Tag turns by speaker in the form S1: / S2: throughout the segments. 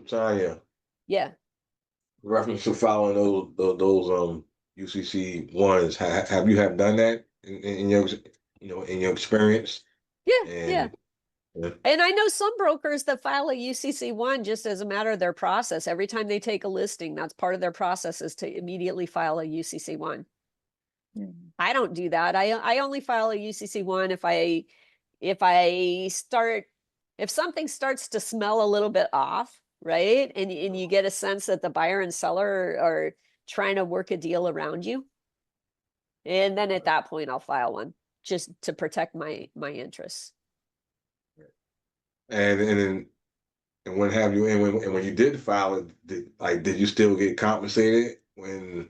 S1: Tanya,
S2: Yeah.
S1: reference to following those UCC ones, have you done that in your in your experience?
S2: Yeah. Yeah.
S1: And yeah.
S2: And I know some brokers that file a UCC1 just as a matter of their process. Every time they take a listing, that's part of their process is to immediately file a UCC1. I don't do that. I only file a UCC1 if something starts to smell a little bit off, right? And you get a sense that the buyer and seller are trying to work a deal around you. And then at that point I'll file one just to protect my interests.
S1: And when have you and when you did file it, did you still get compensated when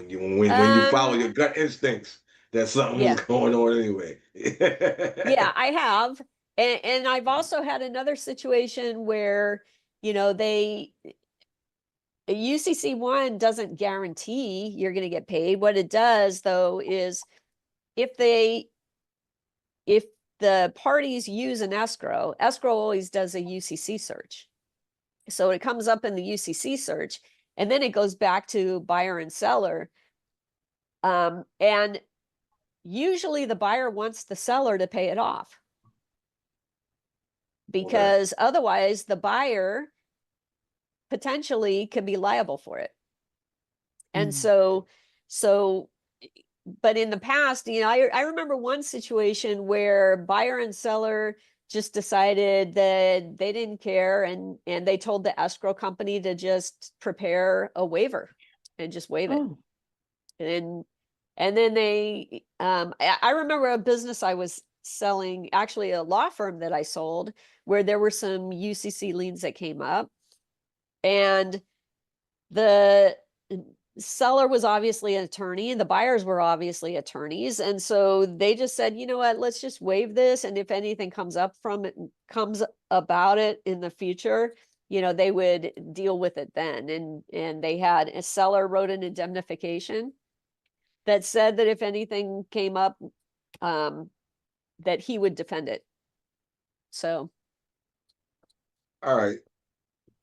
S1: you follow your gut instincts that something was
S2: Yeah.
S1: going on anyway?
S2: Yeah, I have. And I've also had another situation where, a UCC1 doesn't guarantee you're going to get paid. What it does though is if the parties use an escrow always does a UCC search. So it comes up in the UCC search and then it goes back to buyer and seller. And usually the buyer wants the seller to pay it off because otherwise the buyer potentially could be liable for it. And so, but in the past, I remember one situation where buyer and seller just decided that they didn't care and they told the escrow company to just prepare a waiver and just waive it. And then they I remember a business I was selling, actually a law firm that I sold, where there were some UCC liens that came up. And the seller was obviously an attorney and the buyers were obviously attorneys. And so they just said, you know what, let's just waive this. And if anything comes about it in the future, they would deal with it then. And they had a seller wrote an indemnification that said that if anything came up, that he would defend it. So.
S1: All right.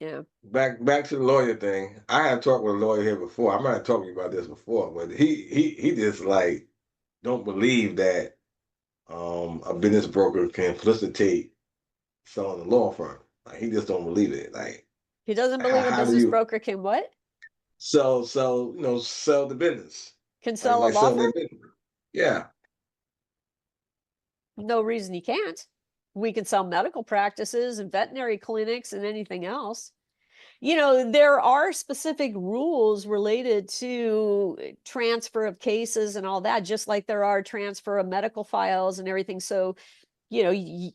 S2: Yeah.
S1: Back to the lawyer thing. I had talked with a lawyer here before. I might have talked to you about this before, but he just like don't believe that a business broker can facilitate selling a law firm. Like he just don't believe it. Like
S2: he doesn't believe a
S1: how do
S2: business
S1: you
S2: broker can what?
S1: sell sell the business.
S2: Can sell a
S1: Like
S2: law
S1: sell their
S2: firm?
S1: business. Yeah.
S2: No reason he can't. We can sell medical practices and veterinary clinics and anything else. There are specific rules related to transfer of cases and all that, just like there are transfer of medical files and everything. So, the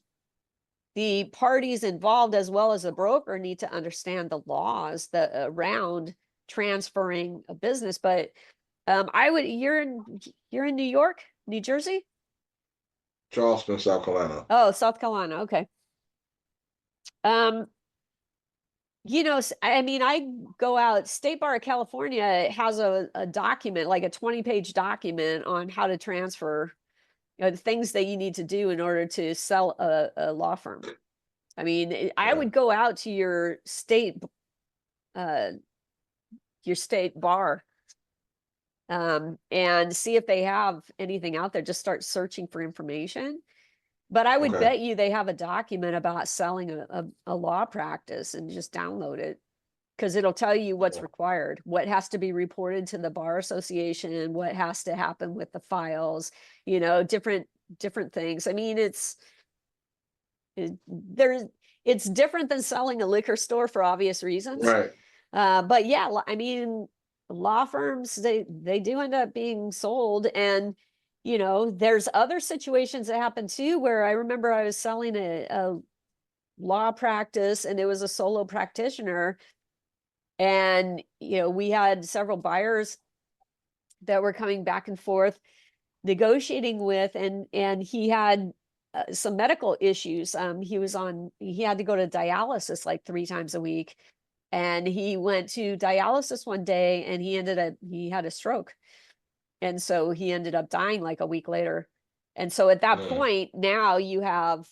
S2: parties involved as well as the broker need to understand the laws that around transferring a business. But you're in New York, New Jersey?
S1: Charleston, South Carolina.
S2: Oh, South Carolina. Okay. I mean, I go out, State Bar of California has a document, like a 20-page document on how to transfer, the things that you need to do in order to sell a law firm. I mean, I would go out to your state bar and see if they have anything out there. Just start searching for information. But I would bet you they have a document about selling a law practice and just download it because it'll tell you what's required, what has to be reported to the bar association, what has to happen with the files, different things. I mean, it's different than selling a liquor store for obvious reasons.
S1: Right.
S2: But yeah, I mean, law firms, they do end up being sold. And there's other situations that happen too, where I remember I was selling a law practice and it was a solo practitioner. And, we had several buyers that were coming back and forth negotiating with, and he had some medical issues. He had to go to dialysis like 3 times a week. And he went to dialysis one day and he had a stroke. And so he ended up dying like a week later. And so at that point, now you have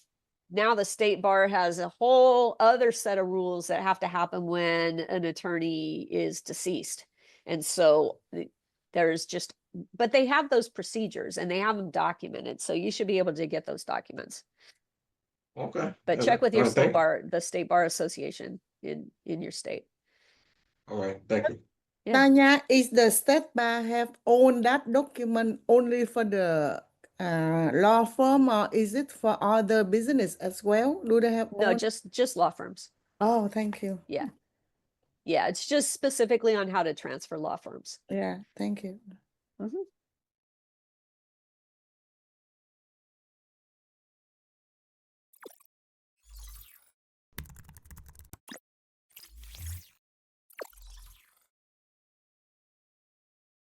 S2: now the state bar has a whole other set of rules that have to happen when an attorney is deceased. And so there's just, but they have those procedures and they have them documented. So you should be able to get those documents.
S1: Okay.
S2: But check with your
S1: All right, thank you.
S2: the state bar association in your state.
S1: All right, thank you.
S2: Yeah.
S3: Tanya, is the state bar have owned that document only for the law firm, or is it for other business as well? Do they have
S2: No,
S3: own?
S2: just law firms.
S3: Oh, thank you.
S2: Yeah. Yeah, it's just specifically on how to transfer law firms.
S3: Yeah, thank you.
S2: Mhm.